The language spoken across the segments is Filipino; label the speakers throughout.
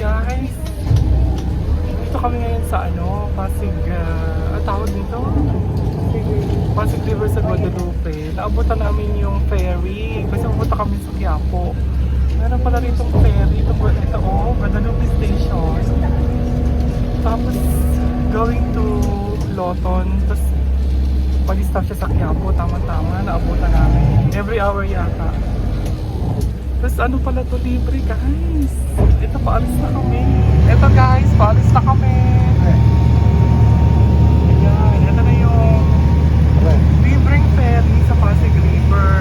Speaker 1: guys, dito kami ngayon sa Pasig, tawag dito? Pasig River sa Guadalupe. Naabutan namin yung ferry kasi pupunta kami sa Quiapo. Meron pala rito ferry, ito Guadalupe Station. Tapos going to Loton, tapos pag-stop siya sa Quiapo, tama-tama, naabutan namin. Every hour yata. Tapos pala to, libre guys. Ito, paalis na kami. Ito guys, paalis na kami. Ayan, ito na yung libreng ferry sa Pasig River.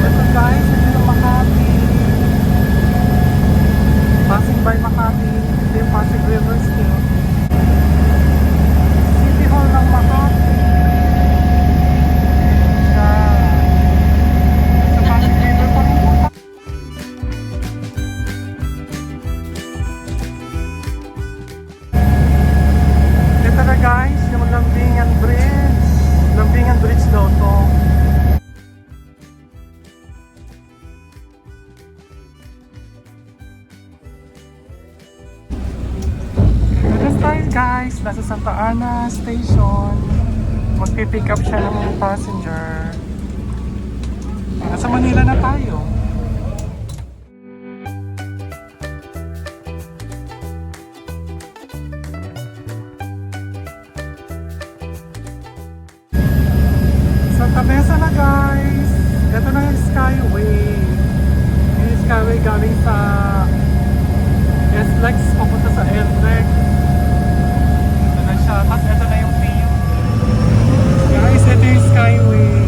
Speaker 1: Ito guys, ito yung Makati. Pasig by Makati. Ito yung Pasig River still. City Hall ng Makati. Guys, yung Lambingan Bridge. Lambingan Bridge daw to. This time guys, nasa Santa Ana Station. Magpipick up siya ng passenger. Nasa Manila na tayo. Santa Mesa na guys. Ito na yung Skyway. Yung Skyway galing sa SLEX papunta sa LREC. Ito na siya. Tapos ito na yung view. Guys, ito yung Skyway.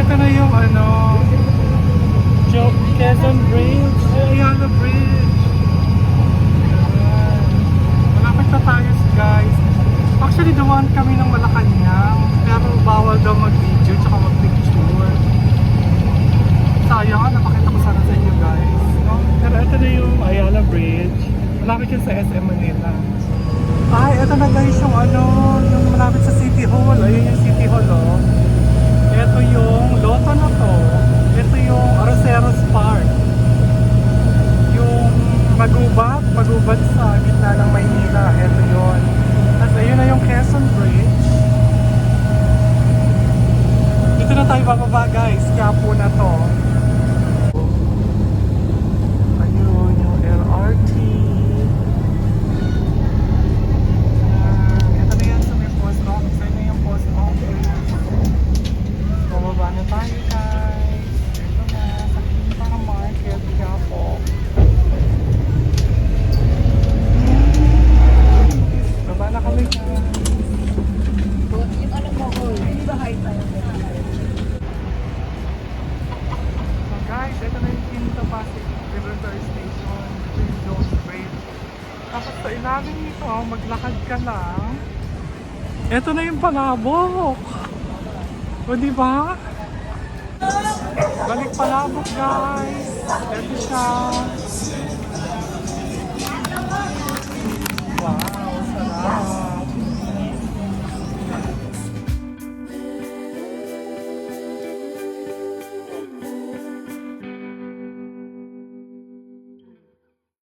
Speaker 1: Ito na yung Quezon Bridge, Ayala Bridge. Ayan. Malapit na tayo guys. Actually dumaan kami ng Malacanang, pero bawal daw mag-video tsaka mag-picture. Sayang, napakita ko sana sa inyo guys, no? Pero ito na yung Ayala Bridge. Malapit yun sa SM Manila. Ay, ito na guys yung yung malapit sa City Hall. Ayun yung City Hall, oh. Ito yung Loto na to. Ito yung Arroceros Park. Yung Magubat sa gitna ng Maynila. Ito yun. Tapos ayun na yung Quezon Bridge. Dito na tayo bababa guys. Quiapo na to. Ayun yung LRT. Ito na yan sa may post office. Ito na yung post office. Bumaba na tayo guys. Ito na, sa Quinta Market, Quiapo. Baba na kami guys. So guys, ito na yung Quinta Pasig River Station. Ito yung Jones Bridge. Tapos sa ilalim nito, maglakad ka lang. Ito na yung Palabok. O diba? Balik Palabok guys. Ito siya. Wow, sarap.